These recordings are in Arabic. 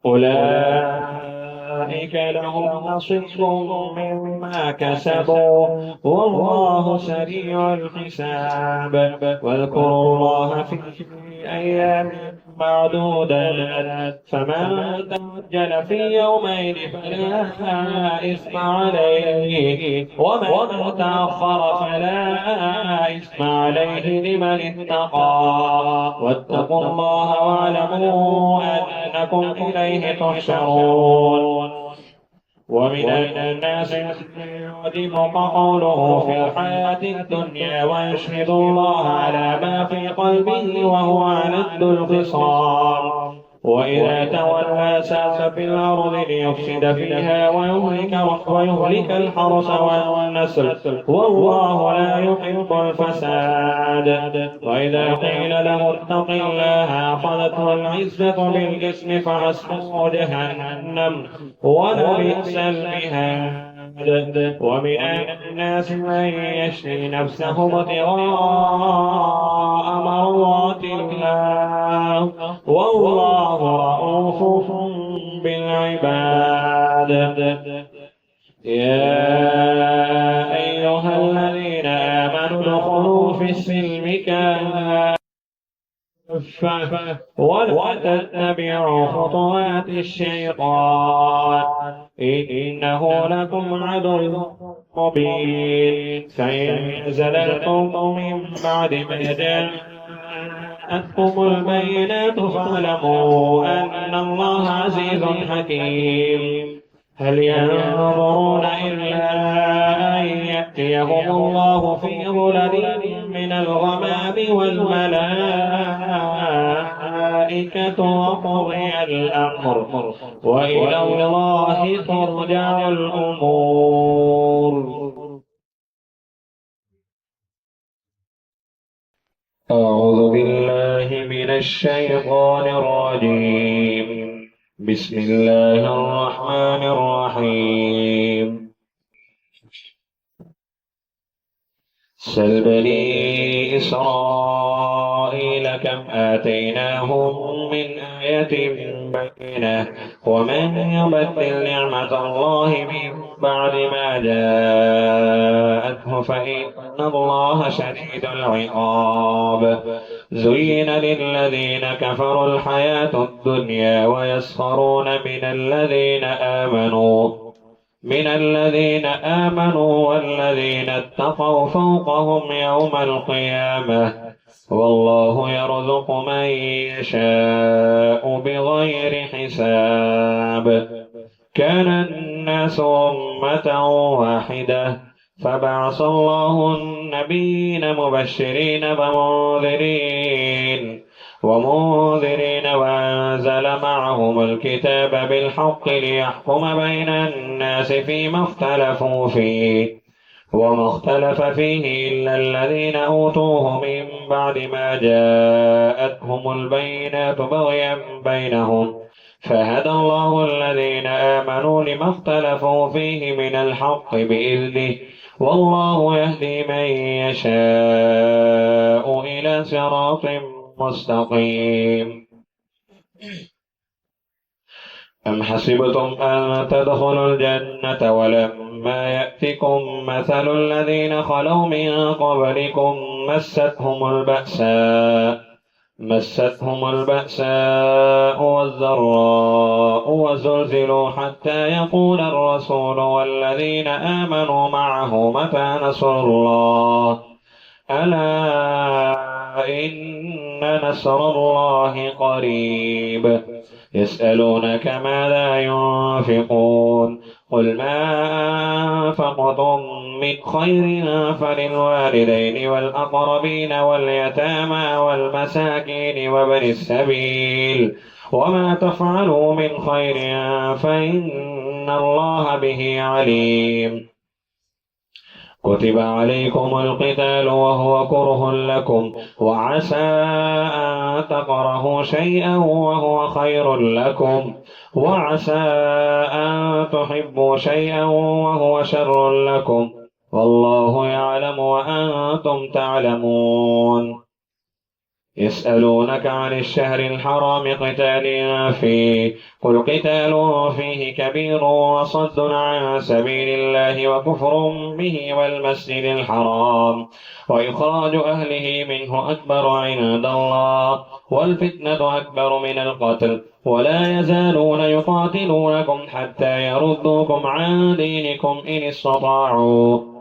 أولئك لهم نصيب مما كسبوا والله سريع الحساب. واذكروا الله في أيام معدودات، فمن تعجل في يومين فلا إثم عليه، ومن تأخر فلا إثم عليه لمن اتقى. واتقوا الله واعلموا أنكم إليه تحشرون. ومن الناس من يعجبك قوله في الحياة الدنيا ويشهد الله على ما في قلبه وهو ألد الخصام، وإذا تولى سعى في الأرض ليفسد فيها ويهلك الحرث والنسل، والله لا يحب الفساد. وإذا قيل له اتق الله أخذته العزة بالإثم فحسبه جهنم ولبئس المهاد. ومن الناس من يشري نفسه ابتغاء مرضات الله والله رؤوف بالعباد. يا أيها الذين آمنوا ادخلوا في السلم كافة ولا تتبعوا خطوات الشيطان إنه لكم عدو مبين. فإن زللتم من بعد ما جاءتكم البينات فاعلموا أن الله عزيز حكيم. هل ينظرون إلا أن يأتيهم الله في ظلل من الغمام والملائكة وقضي الأمر وإلى الله ترجع الأمور. أعوذ بالله من الشيطان الرجيم. بسم الله الرحمن الرحيم. سل بني إسرائيل كم آتيناهم من آية بينة ومن يبدل نعمة الله من بعد ما جاءته فإن الله شديد العقاب. زين للذين كفروا الحياة الدنيا ويسخرون من الذين آمنوا والذين اتقوا فوقهم يوم القيامة والله يرزق من يشاء بغير حساب. كان الناس أمة واحدة فبعث الله النبيين مبشرين ومنذرين وأنزل معهم الكتاب بالحق ليحكم بين الناس فيما اختلفوا فيه وما اختلف فيه إلا الذين أوتوه من بعد ما جاءتهم البينات بغيا بينهم فهدى الله الذين آمنوا لما اختلفوا فيه من الحق بإذنه والله يهدي من يشاء إلى صراط مستقيم. أم حسبتم أن تدخلوا الجنة ولما يأتكم مثل الذين خلوا من قبلكم مستهم البأساء والضراء وزلزلوا حتى يقول الرسول والذين آمنوا معه متى نصر الله ألا إن نصر الله قريب. يسألونك ماذا ينفقون قل ما أنفقتم من خير فللوالدين والأقربين واليتامى والمساكين وابن السبيل وما تفعلوا من خير فإن الله به عليم. كتب عليكم القتال وهو كره لكم وعسى أن تكرهوا شيئا وهو خير لكم وعسى أن تحبوا شيئا وهو شر لكم والله يعلم وأنتم تعلمون. يسألونك عن الشهر الحرام قتال فيه قل قتال فيه كبير وصد عن سبيل الله وكفر به والمسجد الحرام وإخراج أهله منه أكبر عند الله والفتنة أكبر من القتل ولا يزالون يقاتلونكم حتى يردوكم عن دينكم إن استطاعوا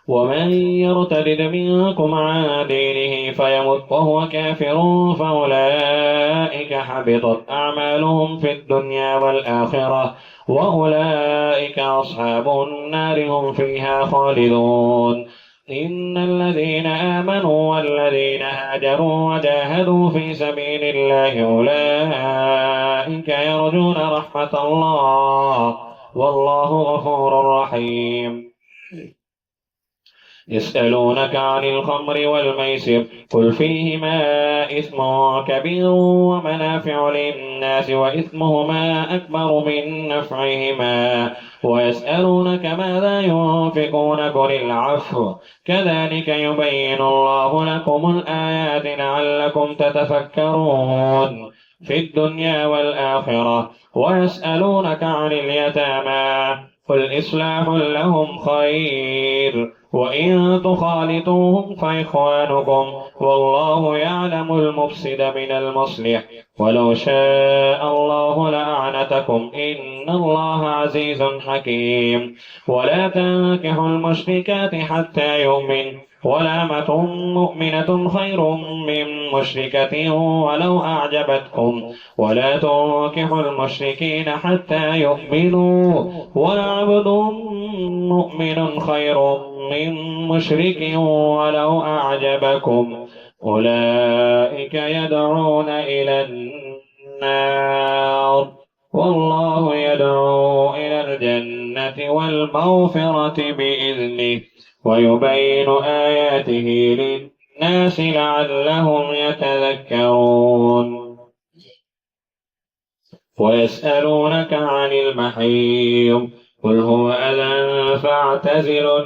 ومن يرتد منكم عن دينه فيمت وهو كافر فأولئك حبطت أعمالهم في الدنيا والآخرة وأولئك أصحاب النار هم فيها خالدون إن الذين آمنوا والذين هاجروا وجاهدوا في سبيل الله أولئك يرجون رحمة الله والله غفور رحيم يسألونك عن الخمر والميسر قل فيهما إثم كبير ومنافع للناس وإثمهما أكبر من نفعهما ويسألونك ماذا ينفقون قل العفو كذلك يبين الله لكم الآيات لعلكم تتفكرون في الدنيا والآخرة ويسألونك عن اليتامى قل إصلاح لهم خير وإن تخالطوهم فإخوانكم والله يعلم المفسد من المصلح ولو شاء الله لأعنتكم إن الله عزيز حكيم ولا تنكحوا المشركات حتى يؤمن ولأمة مؤمنة خير من مشركة ولو أعجبتكم ولا تنكحوا المشركين حتى يؤمنوا ولعبد مؤمن خير من مشرك ولو أعجبكم أولئك يدعون إلى النار والله يدعو إلى الجنة والمغفرة بإذنه ويبين آياته للناس لعلهم يتذكرون ويسألونك عن المحيض قل هو أذى فاعتزلوا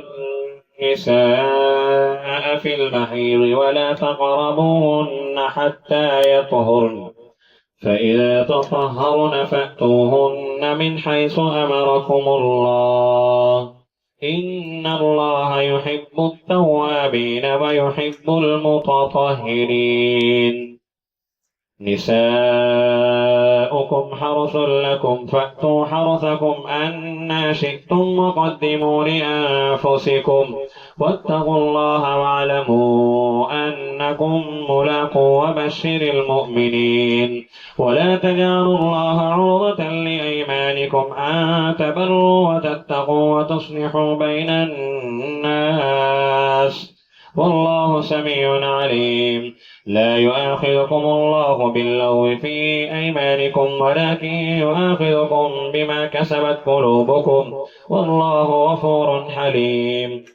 النساء في المحيض ولا تقربوهن حتى يطهرن فإذا تطهرن فأتوهن من حيث أمركم الله إن الله يحب التوابين ويحب المتطهرين نساؤكم حرث لكم فأتوا حرثكم أنى شئتم وقدموا لأنفسكم واتقوا الله واعلموا أنكم ملاقوا وبشر المؤمنين ولا تجعلوا الله عرضة لأيمانكم أن تبروا وتتقوا وتصلحوا بين الناس والله سميع عليم لا يؤاخذكم الله باللغو في أيمانكم ولكن يؤاخذكم بما كسبت قلوبكم والله غفور حليم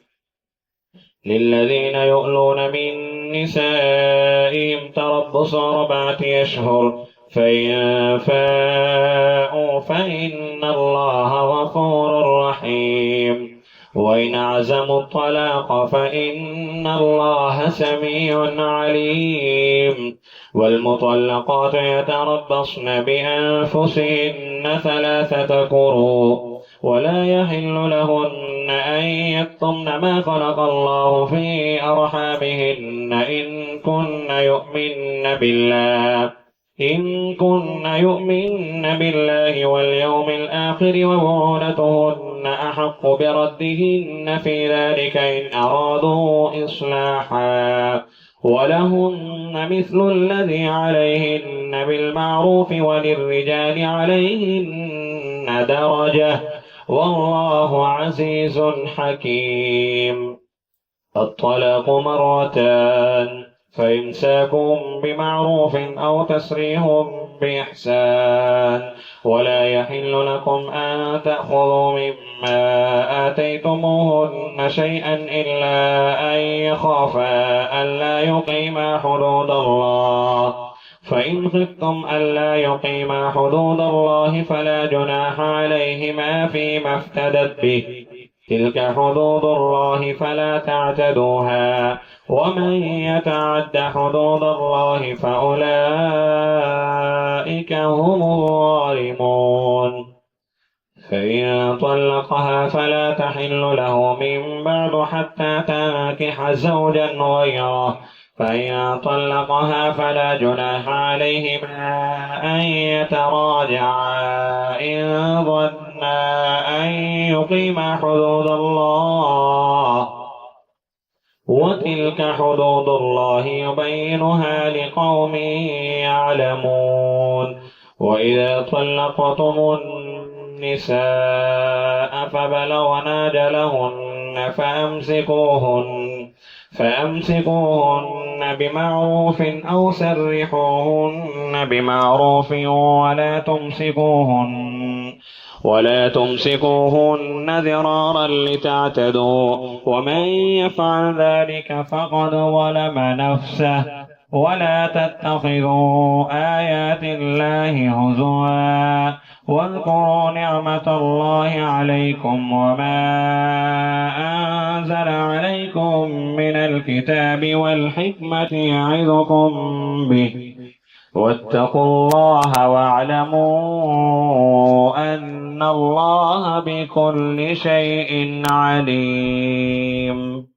للذين يؤلون من نسائهم تربص 4 أشهر فإن فاءوا فإن الله غفور رحيم وإن عزموا الطلاق فإن الله سميع عليم والمطلقات يتربصن بأنفسهن 3 قروء ولا يحل لهن أن يكتمن ما خلق الله في أرحامهن إن كن يؤمن بالله واليوم الآخر وبعولتهن أحق بردهن في ذلك إن أرادوا إصلاحا ولهن مثل الذي عليهن بالمعروف وللرجال عليهن درجة والله عزيز حكيم الطلاق 2 مرتان فإمساكم بمعروف أو تسريح بإحسان ولا يحل لكم أن تأخذوا مما آتيتموهن شيئا إلا أن يخافا ألا يقيما حدود الله فإن خفتم ألا يقيما حدود الله فلا جناح عليهما فيما افتدت به تلك حدود الله فلا تعتدوها ومن يتعد حدود الله فأولئك هم الظالمون فإن طلقها فلا تحل له من بعد حتى تنكح زوجا غيره فإن طلقها فلا جناح عليهما أن يتراجعا إن ظنا أن يقيما حدود الله وتلك حدود الله يبينها لقوم يعلمون وإذا طلقتم النساء فبلغن أجلهن فأمسكوهن بمعروف أو سرحوهن بمعروف ولا تمسكوهن ضرارا لتعتدوا ومن يفعل ذلك فقد ظلم نفسه ولا تتخذوا آيات الله هزوا واذكروا نعمة الله عليكم وما أنزل عليكم من الكتاب والحكمة يعظكم به واتقوا الله واعلموا أن الله بكل شيء عليم